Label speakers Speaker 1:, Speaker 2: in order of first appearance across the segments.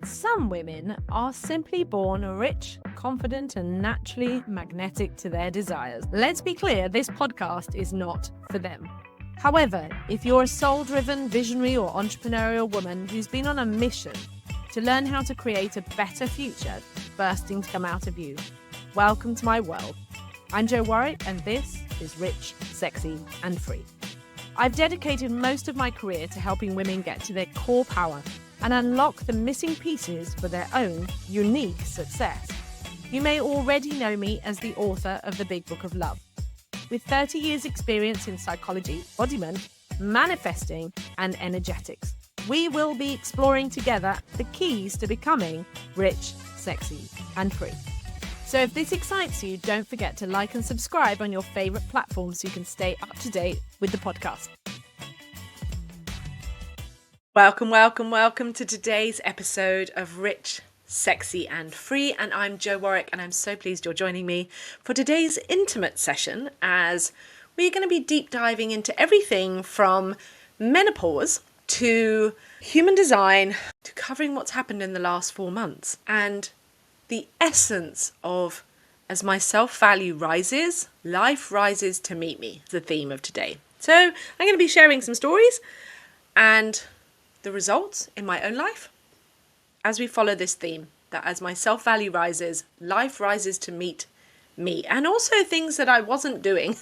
Speaker 1: Some women are simply born rich, confident, and naturally magnetic to their desires. Let's be clear, this podcast is not for them. However, if you're a soul-driven, visionary, or entrepreneurial woman who's been on a mission to learn how to create a better future bursting to come out of you, welcome to my world. I'm Jo Warwick, and this is Rich, Sexy, and Free. I've dedicated most of my career to helping women get to their core power and unlock the missing pieces for their own unique success. You may already know me as the author of the Big Book of Love. With 30 years experience in psychology, embodiment, manifesting, and energetics, we will be exploring together the keys to becoming rich, sexy, and free. So if this excites you, don't forget to like and subscribe on your favorite platform so you can stay up to date with the podcast. Welcome to today's episode of Rich, Sexy and Free. And I'm Jo Warwick, and I'm so pleased you're joining me for today's intimate session as we're going to be deep diving into everything from menopause to human design to covering what's happened in the last 4 months and the essence of as my self-value rises, life rises to meet me, the theme of today. So I'm going to be sharing some stories and the results in my own life as we follow this theme, that as my self-value rises, life rises to meet me, and also things that I wasn't doing.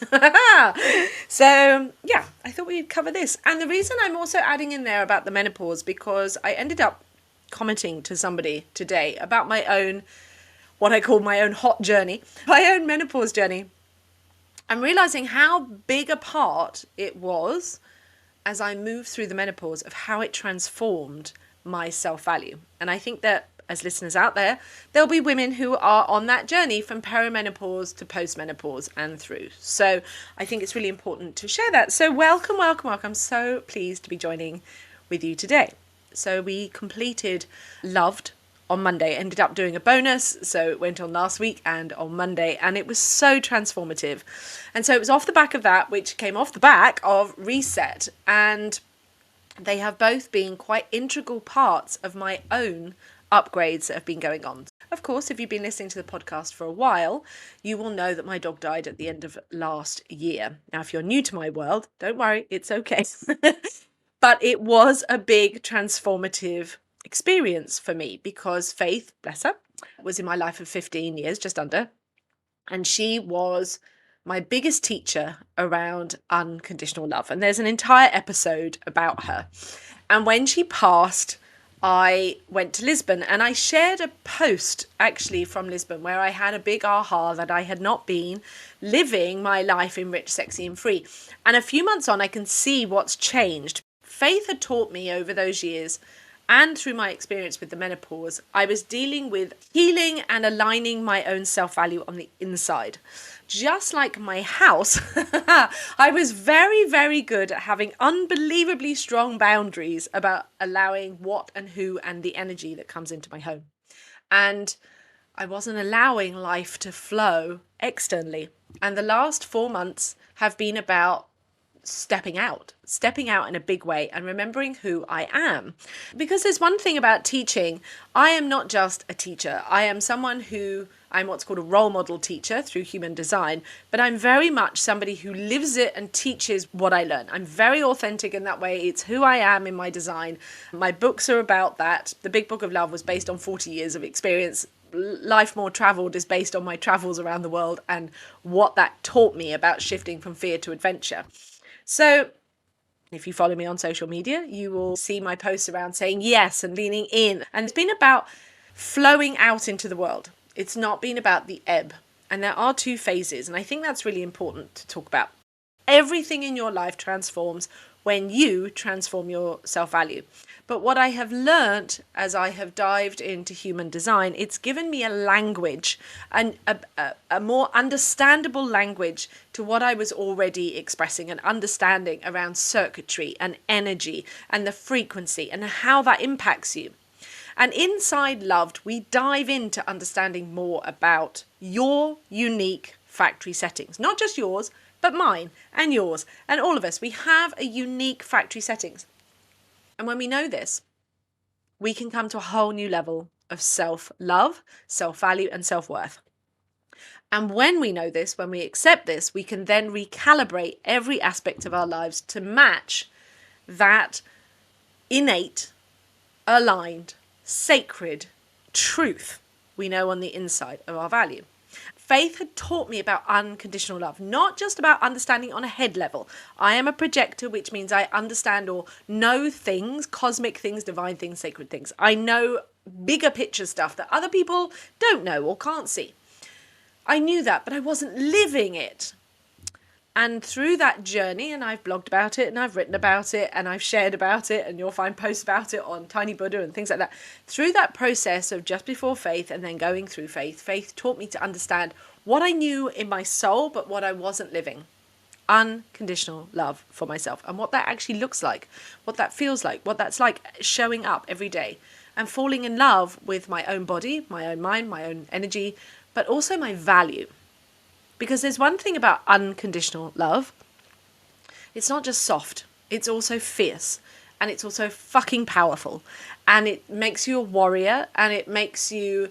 Speaker 1: So yeah, I thought we'd cover this. And the reason I'm also adding in there about the menopause, because I ended up commenting to somebody today about my own, what I call my own hot journey, my own menopause journey. I'm realizing how big a part it was as I moved through the menopause of how it transformed my self-value. And I think that as listeners out there, there'll be women who are on that journey from perimenopause to postmenopause and through. So I think it's really important to share that. So welcome. I'm so pleased to be joining with you today. So we completed Loved on Monday, ended up doing a bonus. So it went on last week and on Monday, and it was so transformative. And so it was off the back of that, which came off the back of Reset. And they have both been quite integral parts of my own upgrades that have been going on. Of course, if you've been listening to the podcast for a while, you will know that my dog died at the end of last year. Now, if you're new to my world, don't worry, it's okay. But it was a big transformative experience for me because Faith, bless her, was in my life for 15 years, just under. And she was my biggest teacher around unconditional love. And there's an entire episode about her. And when she passed, I went to Lisbon, and I shared a post actually from Lisbon where I had a big aha that I had not been living my life in rich, sexy and free. And a few months on, I can see what's changed. Faith had taught me over those years, and through my experience with the menopause, I was dealing with healing and aligning my own self-value on the inside. Just like my house, I was very, very good at having unbelievably strong boundaries about allowing what and who and the energy that comes into my home. And I wasn't allowing life to flow externally. And the last 4 months have been about stepping out in a big way and remembering who I am. Because there's one thing about teaching, I am not just a teacher. I am someone who, I'm what's called a role model teacher through human design, but I'm very much somebody who lives it and teaches what I learn. I'm very authentic in that way. It's who I am in my design. My books are about that. The Big Book of Love was based on 40 years of experience. Life More Traveled is based on my travels around the world and what that taught me about shifting from fear to adventure. So if you follow me on social media, you will see my posts around saying yes and leaning in. And it's been about flowing out into the world. It's not been about the ebb. And there are 2 phases. And I think that's really important to talk about. Everything in your life transforms when you transform your self-value. But what I have learned as I have dived into human design, it's given me a language and a more understandable language to what I was already expressing and understanding around circuitry and energy and the frequency and how that impacts you. And inside Loved, we dive into understanding more about your unique factory settings, not just yours, but mine and yours and all of us. We have a unique factory settings. And when we know this, we can come to a whole new level of self-love, self-value, and self-worth. And when we know this, when we accept this, we can then recalibrate every aspect of our lives to match that innate, aligned, sacred truth we know on the inside of our value. Faith had taught me about unconditional love, not just about understanding on a head level. I am a projector, which means I understand or know things, cosmic things, divine things, sacred things. I know bigger picture stuff that other people don't know or can't see. I knew that, but I wasn't living it. And through that journey, and I've blogged about it, and I've written about it, and I've shared about it, and you'll find posts about it on Tiny Buddha and things like that. Through that process of just before faith and then going through faith, faith taught me to understand what I knew in my soul, but what I wasn't living. Unconditional love for myself, and what that actually looks like, what that feels like, what that's like showing up every day, and falling in love with my own body, my own mind, my own energy, but also my value. Because there's one thing about unconditional love. It's not just soft. It's also fierce. And it's also fucking powerful. And it makes you a warrior. And it makes you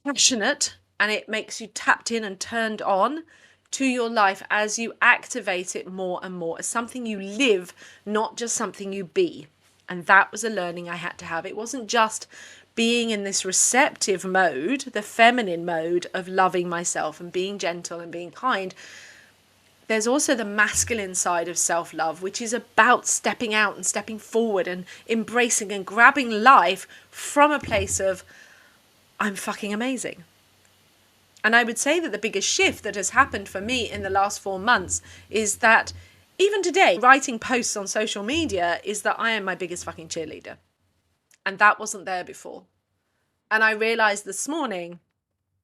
Speaker 1: passionate. And it makes you tapped in and turned on to your life as you activate it more and more as something you live, not just something you be. And that was a learning I had to have. It wasn't just being in this receptive mode, the feminine mode of loving myself and being gentle and being kind. There's also the masculine side of self-love, which is about stepping out and stepping forward and embracing and grabbing life from a place of, I'm fucking amazing. And I would say that the biggest shift that has happened for me in the last 4 months is that even today, writing posts on social media is that I am my biggest fucking cheerleader. And that wasn't there before. And I realized this morning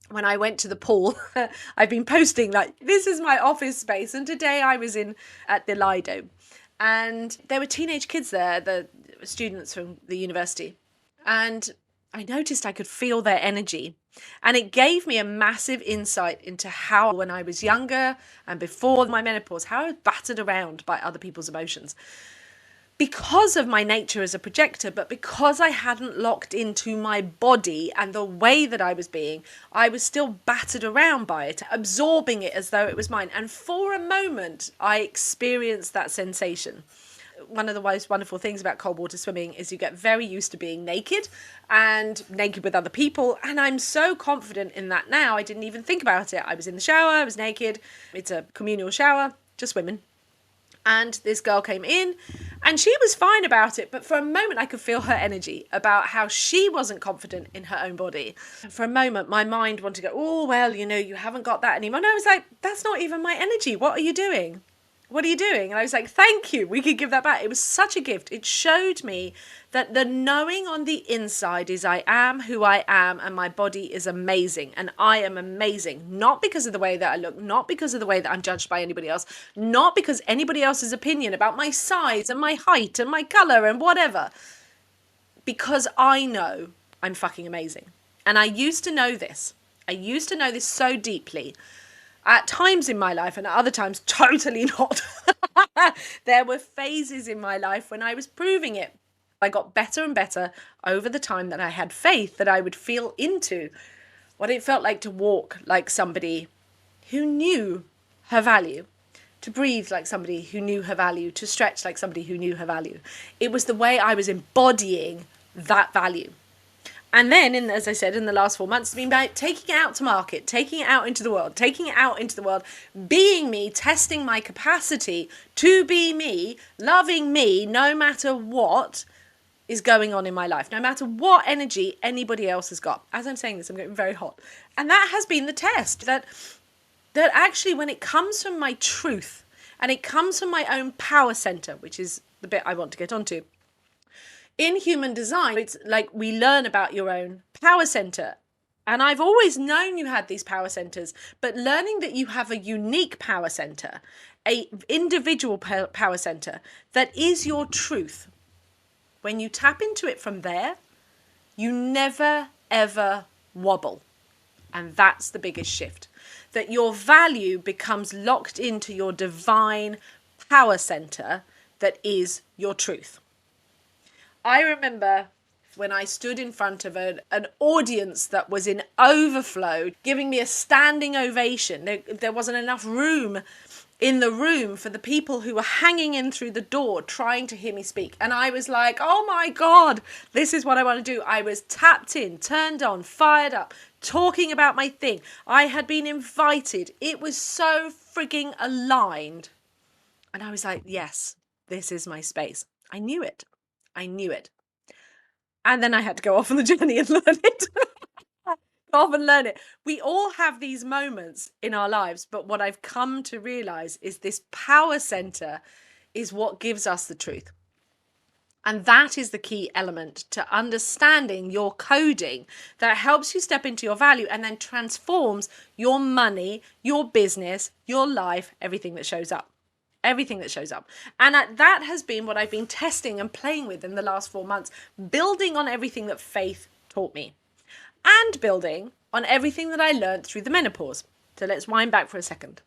Speaker 1: when I went to the pool, I've been posting like, this is my office space. And today I was at the Lido. And there were teenage kids there, the students from the university. And I noticed I could feel their energy. And it gave me a massive insight into how, when I was younger and before my menopause, how I was battered around by other people's emotions. Because of my nature as a projector, but because I hadn't locked into my body and the way that I was being, I was still battered around by it, absorbing it as though it was mine. And for a moment, I experienced that sensation. One of the most wonderful things about cold water swimming is you get very used to being naked and naked with other people. And I'm so confident in that now. I didn't even think about it. I was in the shower, I was naked. It's a communal shower, just women. And this girl came in and she was fine about it. But for a moment, I could feel her energy about how she wasn't confident in her own body. And for a moment, my mind wanted to go, oh, well, you haven't got that anymore. And I was like, that's not even my energy. What are you doing? What are you doing? And I was like, thank you. We could give that back. It was such a gift. It showed me that the knowing on the inside is I am who I am and my body is amazing and I am amazing. Not because of the way that I look, not because of the way that I'm judged by anybody else, not because anybody else's opinion about my size and my height and my color and whatever. Because I know I'm fucking amazing. And I used to know this. I used to know this so deeply. At times in my life and at other times totally not. There were phases in my life when I was proving it. I got better and better over the time that I had faith that I would feel into what it felt like to walk like somebody who knew her value, to breathe like somebody who knew her value, to stretch like somebody who knew her value. It was the way I was embodying that value. And then, as I said, in the last 4 months, it's been about taking it out to market, taking it out into the world, being me, testing my capacity to be me, loving me, no matter what is going on in my life, no matter what energy anybody else has got. As I'm saying this, I'm getting very hot. And that has been the test, that actually when it comes from my truth and it comes from my own power center, which is the bit I want to get onto, in human design, it's like we learn about your own power center. And I've always known you had these power centers, but learning that you have a unique power center, a individual power center that is your truth. When you tap into it from there, you never, ever wobble. And that's the biggest shift. That your value becomes locked into your divine power center that is your truth. I remember when I stood in front of an audience that was in overflow, giving me a standing ovation. There wasn't enough room in the room for the people who were hanging in through the door trying to hear me speak. And I was like, oh my God, this is what I want to do. I was tapped in, turned on, fired up, talking about my thing. I had been invited. It was so frigging aligned. And I was like, yes, this is my space. I knew it. I knew it. And then I had to go off on the journey and learn it. Go off and learn it. We all have these moments in our lives, but what I've come to realize is this power center is what gives us the truth. And that is the key element to understanding your coding that helps you step into your value and then transforms your money, your business, your life, everything that shows up. Everything that shows up. And that has been what I've been testing and playing with in the last 4 months, building on everything that faith taught me and building on everything that I learned through the menopause. So let's wind back for a second.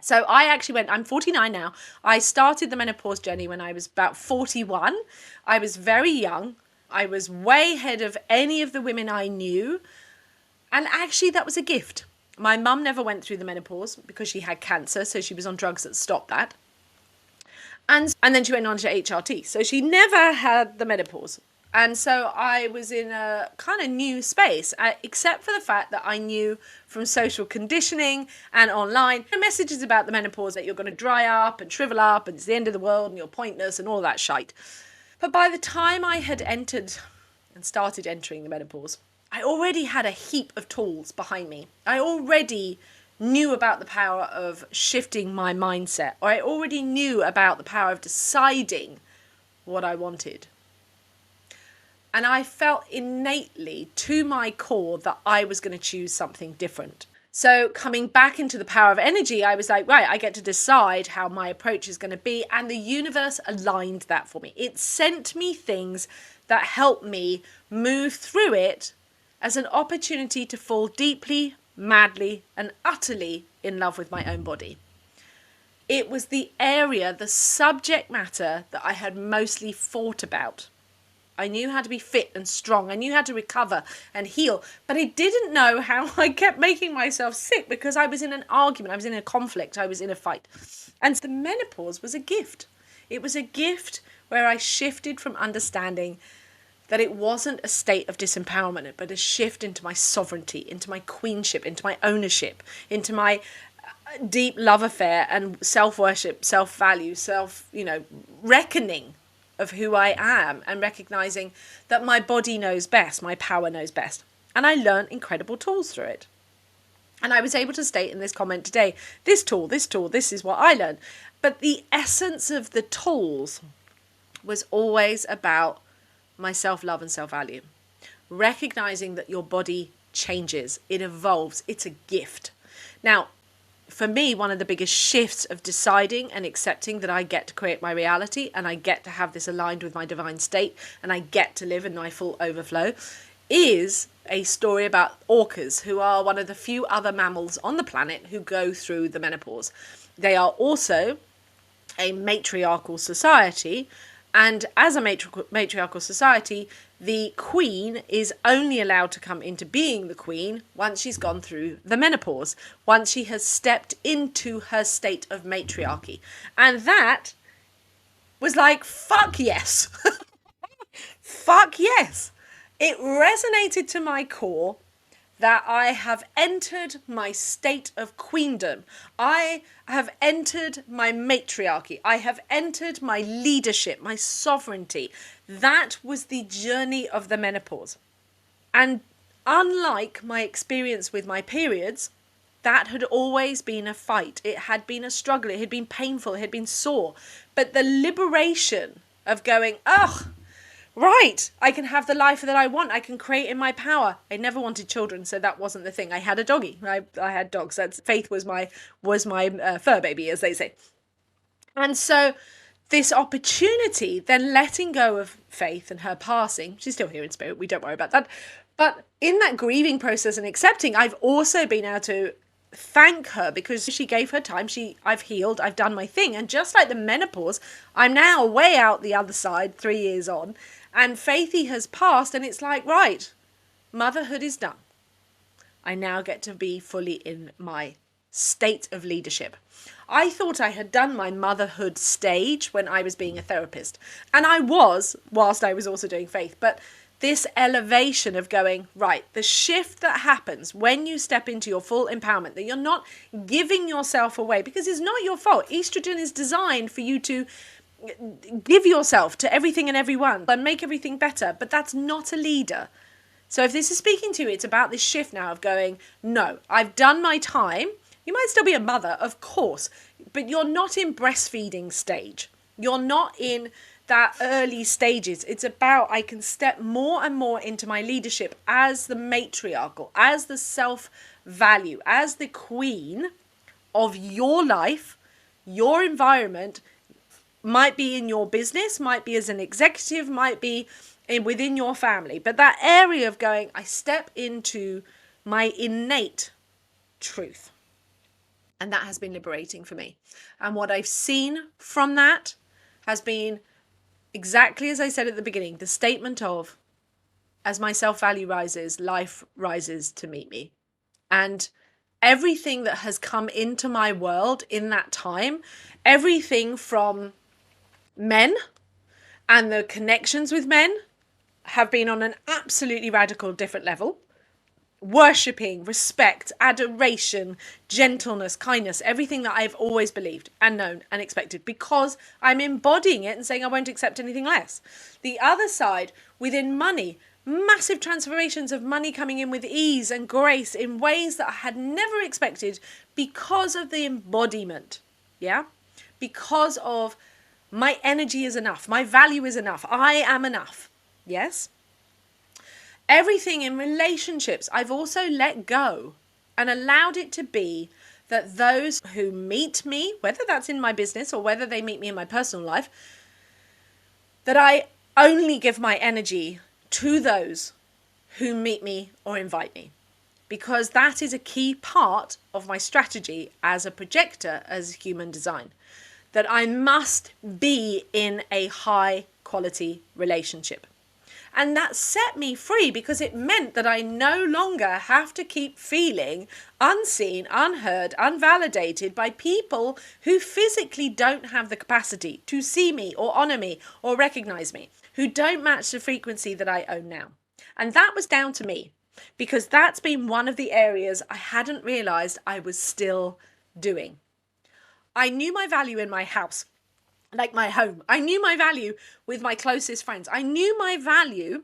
Speaker 1: So I actually I'm 49 now. I started the menopause journey when I was about 41. I was very young. I was way ahead of any of the women I knew. And actually that was a gift. My mum never went through the menopause because she had cancer. So she was on drugs that stopped that. And then she went on to HRT. So she never had the menopause. And so I was in a kind of new space, except for the fact that I knew from social conditioning and online messages about the menopause that you're going to dry up and shrivel up and it's the end of the world and you're pointless and all that shite. But by the time I had entered and started entering the menopause, I already had a heap of tools behind me. I already knew about the power of shifting my mindset, or I already knew about the power of deciding what I wanted. And I felt innately to my core that I was going to choose something different. So coming back into the power of energy, I was like, right, I get to decide how my approach is going to be. And the universe aligned that for me. It sent me things that helped me move through it as an opportunity to fall deeply, madly, and utterly in love with my own body. It was the area, the subject matter that I had mostly fought about. I knew how to be fit and strong. I knew how to recover and heal, but I didn't know how I kept making myself sick because I was in an argument. I was in a conflict. I was in a fight. And the menopause was a gift. It was a gift where I shifted from understanding that it wasn't a state of disempowerment, but a shift into my sovereignty, into my queenship, into my ownership, into my deep love affair and self-worship, self-value, reckoning of who I am and recognizing that my body knows best, my power knows best. And I learned incredible tools through it. And I was able to state in this comment today, this tool, this is what I learned. But the essence of the tools was always about my self-love and self-value. Recognizing that your body changes, it evolves, it's a gift. Now, for me, one of the biggest shifts of deciding and accepting that I get to create my reality and I get to have this aligned with my divine state and I get to live in my full overflow is a story about orcas, who are one of the few other mammals on the planet who go through the menopause. They are also a matriarchal society, and as a matriarchal society, the queen is only allowed to come into being the queen once she's gone through the menopause, once she has stepped into her state of matriarchy. And that was like, fuck yes. Fuck yes. It resonated to my core that I have entered my state of queendom. I have entered my matriarchy. I have entered my leadership, my sovereignty. That was the journey of the menopause. And unlike my experience with my periods, that had always been a fight. It had been a struggle. It had been painful. It had been sore. But the liberation of going, ugh, right, I can have the life that I want. I can create in my power. I never wanted children, so that wasn't the thing. I had a doggy. I had dogs. Faith was my fur baby, as they say. And so this opportunity, then letting go of Faith and her passing, she's still here in spirit, we don't worry about that. But in that grieving process and accepting, I've also been able to thank her because she gave her time. I've healed, I've done my thing. And just like the menopause, I'm now way out the other side, 3 years on. And Faithy has passed, and it's like, right, motherhood is done. I now get to be fully in my state of leadership. I thought I had done my motherhood stage when I was being a therapist. And I was, whilst I was also doing faith. But this elevation of going, right, the shift that happens when you step into your full empowerment, that you're not giving yourself away, because it's not your fault. Estrogen is designed for you to give yourself to everything and everyone and make everything better. But that's not a leader. So if this is speaking to you, it's about this shift now of going, no, I've done my time. You might still be a mother, of course, but you're not in breastfeeding stage. You're not in that early stages. It's about, I can step more and more into my leadership as the matriarchal, as the self-value, as the queen of your life, your environment. Might be in your business, might be as an executive, might be within your family. But that area of going, I step into my innate truth. And that has been liberating for me. And what I've seen from that has been exactly as I said at the beginning, the statement of, as my self-value rises, life rises to meet me. And everything that has come into my world in that time, everything from men and the connections with men have been on an absolutely radical different level. Worshipping, respect, adoration, gentleness, kindness, everything that I've always believed and known and expected, because I'm embodying it and saying I won't accept anything less. The other side, within money, massive transformations of money coming in with ease and grace in ways that I had never expected because of the embodiment. Yeah? Because of my energy is enough. My value is enough. I am enough. Yes? Everything in relationships, I've also let go and allowed it to be that those who meet me, whether that's in my business or whether they meet me in my personal life, that I only give my energy to those who meet me or invite me. Because that is a key part of my strategy as a projector, as human design. That I must be in a high quality relationship. And that set me free because it meant that I no longer have to keep feeling unseen, unheard, unvalidated by people who physically don't have the capacity to see me or honor me or recognize me, who don't match the frequency that I own now. And that was down to me, because that's been one of the areas I hadn't realized I was still doing. I knew my value in my house. Like my home. I knew my value with my closest friends. I knew my value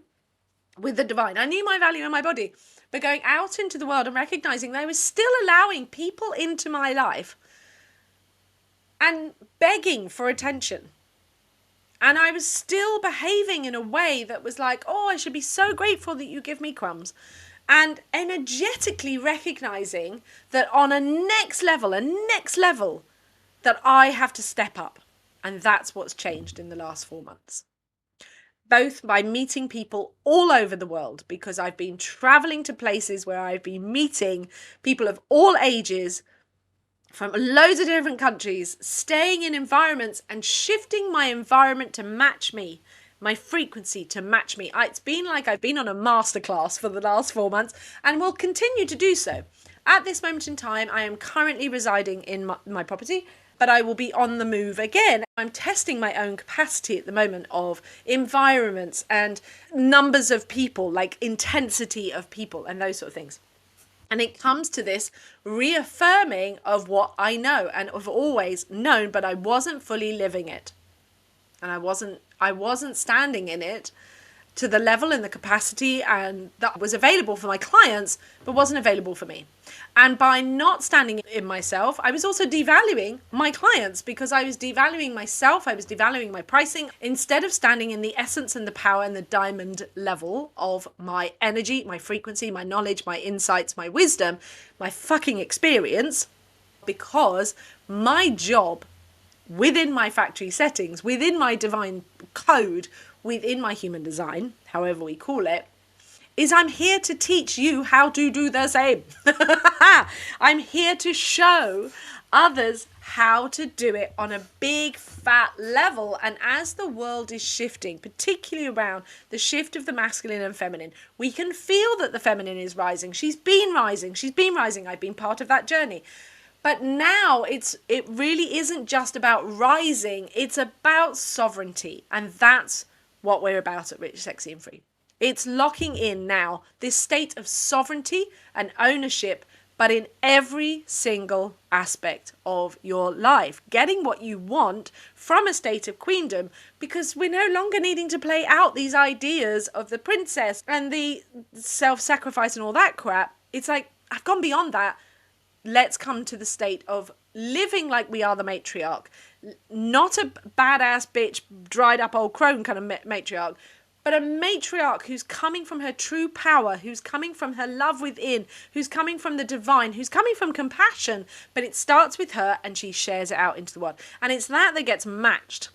Speaker 1: with the divine. I knew my value in my body. But going out into the world and recognizing that I was still allowing people into my life and begging for attention. And I was still behaving in a way that was like, oh, I should be so grateful that you give me crumbs. And energetically recognizing that on a next level, that I have to step up. And that's what's changed in the last 4 months. Both by meeting people all over the world, because I've been traveling to places where I've been meeting people of all ages from loads of different countries, staying in environments and shifting my environment to match me, my frequency to match me. It's been like I've been on a masterclass for the last 4 months and will continue to do so. At this moment in time, I am currently residing in my property, but I will be on the move again. I'm testing my own capacity at the moment of environments and numbers of people, like intensity of people and those sort of things. And it comes to this reaffirming of what I know and have always known, but I wasn't fully living it. And I wasn't standing in it to the level and the capacity and that was available for my clients, but wasn't available for me. And by not standing in myself, I was also devaluing my clients, because I was devaluing myself, I was devaluing my pricing, instead of standing in the essence and the power and the diamond level of my energy, my frequency, my knowledge, my insights, my wisdom, my fucking experience. Because my job within my factory settings, within my divine code, within my human design, however we call it, is I'm here to teach you how to do the same. I'm here to show others how to do it on a big fat level. And as the world is shifting, particularly around the shift of the masculine and feminine, we can feel that the feminine is rising. She's been rising. I've been part of that journey. But now it really isn't just about rising, it's about sovereignty. And that's what we're about at Rich, Sexy and Free. It's locking in now this state of sovereignty and ownership, but in every single aspect of your life. Getting what you want from a state of queendom, because we're no longer needing to play out these ideas of the princess and the self-sacrifice and all that crap. It's like, I've gone beyond that. Let's come to the state of living like we are the matriarch. Not a badass bitch, dried up old crone kind of matriarch, but a matriarch who's coming from her true power, who's coming from her love within, who's coming from the divine, who's coming from compassion. But it starts with her and she shares it out into the world. And it's that gets matched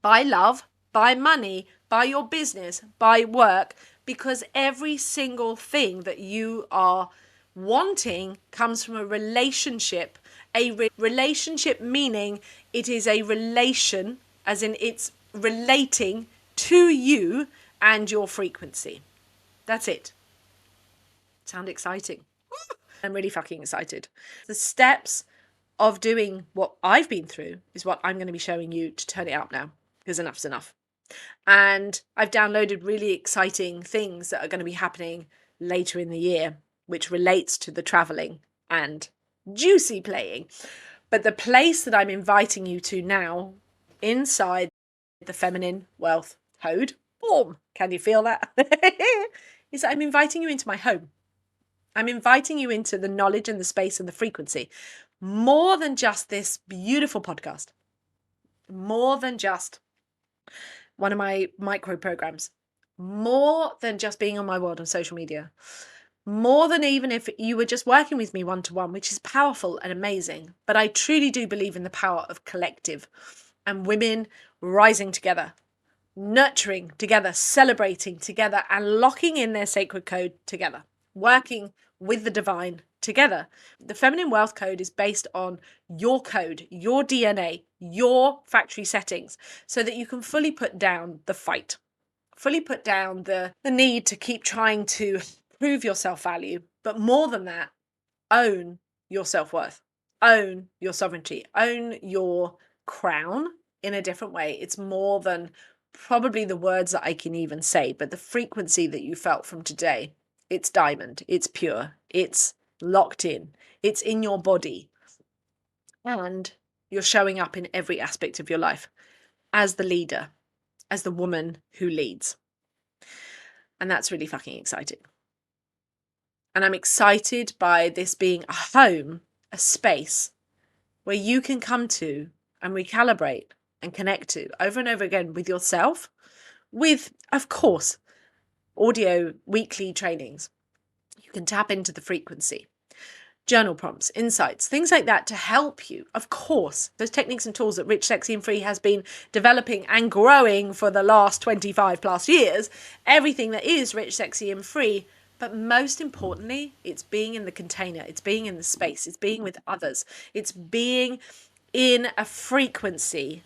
Speaker 1: by love, by money, by your business, by work, because every single thing that you are wanting comes from a relationship. Relationship meaning it is a relation, as in it's relating to you and your frequency. That's it. Sound exciting? I'm really fucking excited. The steps of doing what I've been through is what I'm going to be showing you to turn it up now, because enough's enough. And I've downloaded really exciting things that are going to be happening later in the year, which relates to the traveling and juicy playing. But the place that I'm inviting you to now, inside the Feminine Wealth Code, boom, can you feel that? Is that I'm inviting you into my home. I'm inviting you into the knowledge and the space and the frequency. More than just this beautiful podcast. More than just one of my micro programs. More than just being on my world on social media. More than even if you were just working with me one-to-one, which is powerful and amazing. But I truly do believe in the power of collective and women rising together, nurturing together, celebrating together, and locking in their sacred code together, working with the divine together. The Feminine Wealth Code is based on your code, your DNA, your factory settings, so that you can fully put down the fight, fully put down the need to keep trying to prove your self-value, but more than that, own your self-worth, own your sovereignty, own your crown in a different way. It's more than probably the words that I can even say, but the frequency that you felt from today, it's diamond, it's pure, it's locked in, it's in your body, and you're showing up in every aspect of your life as the leader, as the woman who leads. And that's really fucking exciting. And I'm excited by this being a home, a space where you can come to and recalibrate and connect to over and over again with yourself, with, of course, audio weekly trainings. You can tap into the frequency, journal prompts, insights, things like that to help you. Of course, those techniques and tools that Rich, Sexy and Free has been developing and growing for the last 25 plus years, everything that is Rich, Sexy and Free. But most importantly, it's being in the container, it's being in the space, it's being with others, it's being in a frequency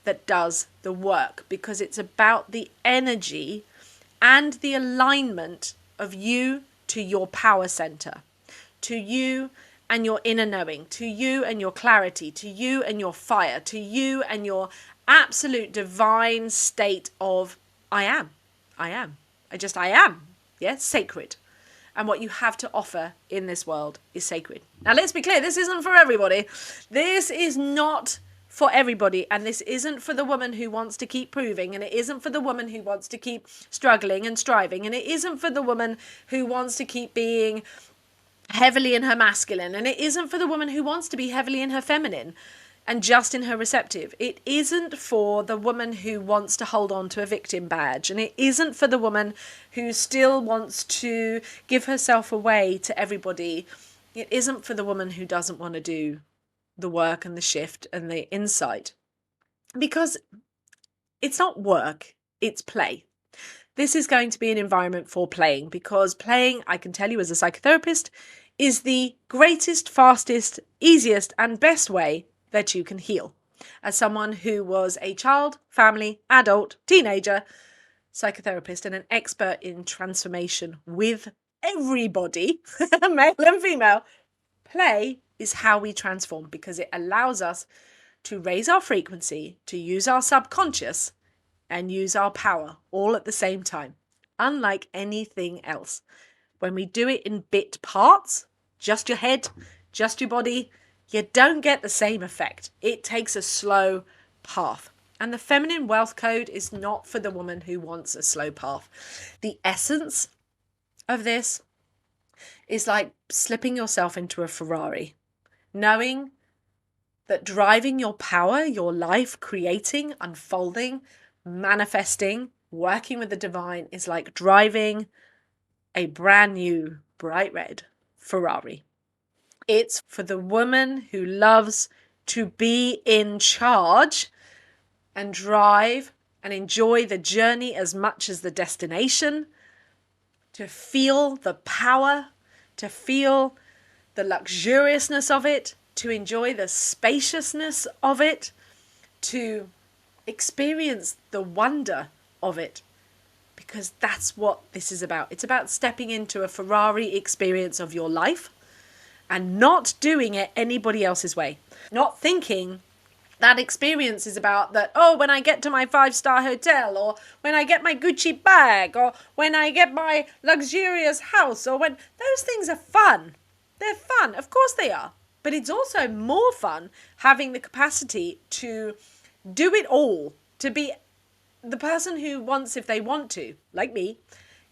Speaker 1: that does the work, because it's about the energy and the alignment of you to your power center, to you and your inner knowing, to you and your clarity, to you and your fire, to you and your absolute divine state of I am. I am. Yes, sacred. And what you have to offer in this world is sacred. Now, let's be clear, this isn't for everybody. This is not for everybody. And this isn't for the woman who wants to keep proving. And it isn't for the woman who wants to keep struggling and striving. And it isn't for the woman who wants to keep being heavily in her masculine. And it isn't for the woman who wants to be heavily in her feminine and just in her receptive. It isn't for the woman who wants to hold on to a victim badge. And it isn't for the woman who still wants to give herself away to everybody. It isn't for the woman who doesn't want to do the work and the shift and the insight. Because it's not work, it's play. This is going to be an environment for playing, because playing, I can tell you as a psychotherapist, is the greatest, fastest, easiest, and best way that you can heal. As someone who was a child, family, adult, teenager, psychotherapist, and an expert in transformation with everybody, male and female, play is how we transform, because it allows us to raise our frequency, to use our subconscious, and use our power all at the same time, unlike anything else. When we do it in bit parts, just your head, just your body, you don't get the same effect. It takes a slow path. And the feminine wealth code is not for the woman who wants a slow path. The essence of this is like slipping yourself into a Ferrari, knowing that driving your power, your life, creating, unfolding, manifesting, working with the divine is like driving a brand new bright red Ferrari. It's for the woman who loves to be in charge and drive and enjoy the journey as much as the destination, to feel the power, to feel the luxuriousness of it, to enjoy the spaciousness of it, to experience the wonder of it, because that's what this is about. It's about stepping into a Ferrari experience of your life and not doing it anybody else's way. Not thinking that experience is about that, oh, when I get to my 5-star hotel, or when I get my Gucci bag, or when I get my luxurious house, or when those things are fun. They're fun. Of course they are. But it's also more fun having the capacity to do it all, to be the person who wants, if they want to, like me,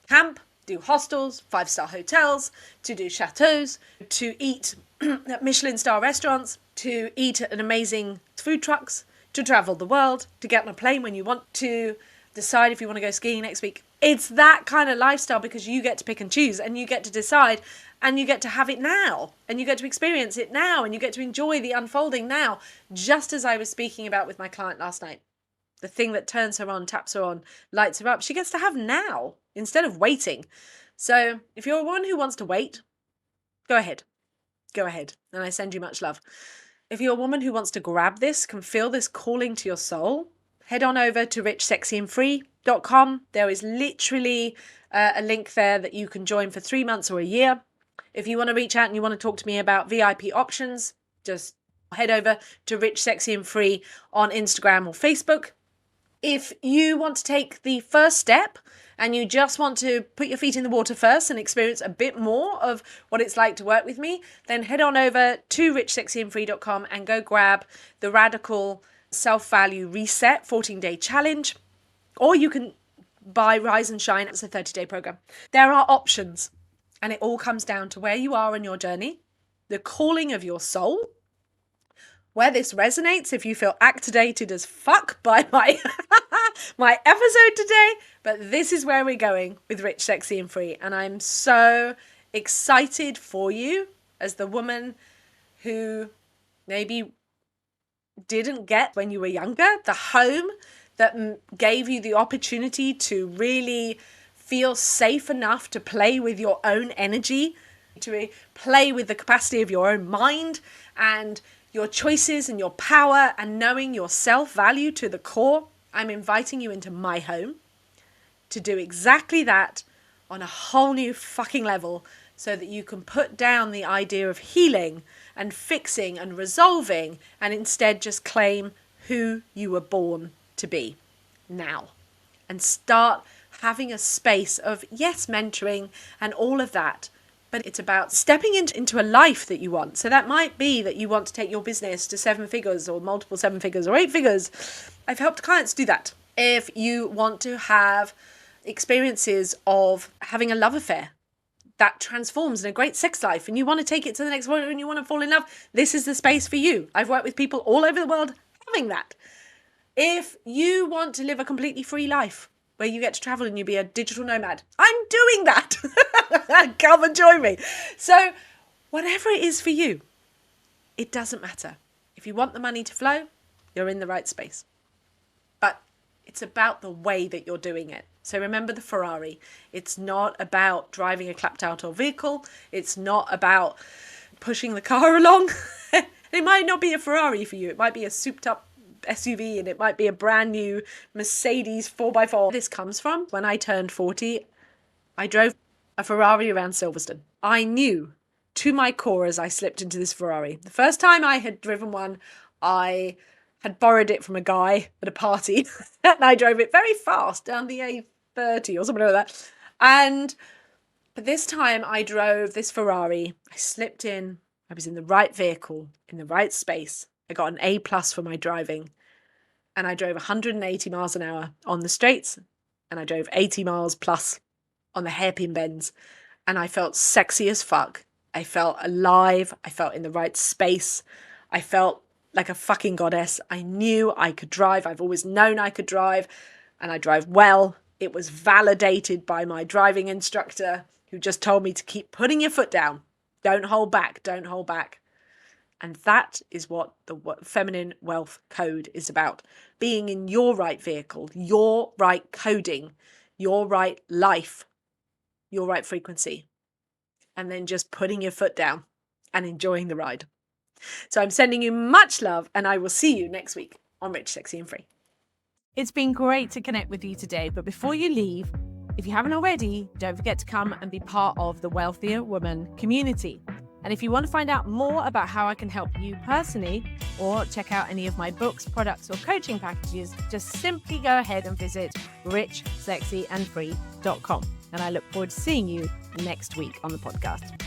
Speaker 1: camp, do hostels, 5-star hotels, to do chateaus, to eat at Michelin star restaurants, to eat at an amazing food trucks, to travel the world, to get on a plane when you want, to decide if you want to go skiing next week. It's that kind of lifestyle, because you get to pick and choose, and you get to decide, and you get to have it now, and you get to experience it now, and you get to enjoy the unfolding now, just as I was speaking about with my client last night. The thing that turns her on, taps her on, lights her up, she gets to have now instead of waiting. So if you're one who wants to wait, go ahead. Go ahead. And I send you much love. If you're a woman who wants to grab this, can feel this calling to your soul, head on over to richsexyandfree.com. There is literally a link there that you can join for 3 months or a year. If you want to reach out and you want to talk to me about VIP options, just head over to Rich, Sexy and Free on Instagram or Facebook. If you want to take the first step and you just want to put your feet in the water first and experience a bit more of what it's like to work with me, then head on over to richsexyandfree.com and go grab the Radical Self-Value Reset 14-day challenge. Or you can buy Rise and Shine. It's a 30-day program. There are options, and it all comes down to where you are in your journey, the calling of your soul, where this resonates, if you feel activated as fuck by my my episode today. But this is where we're going with Rich, Sexy and Free. And I'm so excited for you as the woman who maybe didn't get, when you were younger, the home that gave you the opportunity to really feel safe enough to play with your own energy, to play with the capacity of your own mind and your choices and your power, and knowing your self-value to the core. I'm inviting you into my home to do exactly that on a whole new fucking level, so that you can put down the idea of healing and fixing and resolving, and instead just claim who you were born to be now, and start having a space of, yes, mentoring and all of that. But it's about stepping into a life that you want. So that might be that you want to take your business to 7 figures, or multiple 7 figures, or 8 figures. I've helped clients do that. If you want to have experiences of having a love affair that transforms in a great sex life, and you want to take it to the next one, and you want to fall in love, this is the space for you. I've worked with people all over the world having that. If you want to live a completely free life, where you get to travel and you be a digital nomad, I'm doing that. Come and join me. So whatever it is for you, it doesn't matter. If you want the money to flow, you're in the right space. But it's about the way that you're doing it. So remember the Ferrari. It's not about driving a clapped out old vehicle. It's not about pushing the car along. It might not be a Ferrari for you. It might be a souped up SUV, and it might be a brand new Mercedes 4x4. This comes from when I turned 40, I drove a Ferrari around Silverstone. I knew to my core as I slipped into this Ferrari. The first time I had driven one, I had borrowed it from a guy at a party and I drove it very fast down the A30 or something like that. But this time I drove this Ferrari. I slipped in. I was in the right vehicle, in the right space. I got an A+ for my driving. And I drove 180 miles an hour on the straights. And I drove 80 miles plus on the hairpin bends. And I felt sexy as fuck. I felt alive. I felt in the right space. I felt like a fucking goddess. I knew I could drive. I've always known I could drive. And I drive well. It was validated by my driving instructor, who just told me to keep putting your foot down. Don't hold back. Don't hold back. And that is what the Feminine Wealth Code is about. Being in your right vehicle, your right coding, your right life, your right frequency. And then just putting your foot down and enjoying the ride. So I'm sending you much love, and I will see you next week on Rich, Sexy and Free. It's been great to connect with you today. But before you leave, if you haven't already, don't forget to come and be part of the Wealthier Woman community. And if you want to find out more about how I can help you personally, or check out any of my books, products, or coaching packages, just simply go ahead and visit richsexyandfree.com. And I look forward to seeing you next week on the podcast.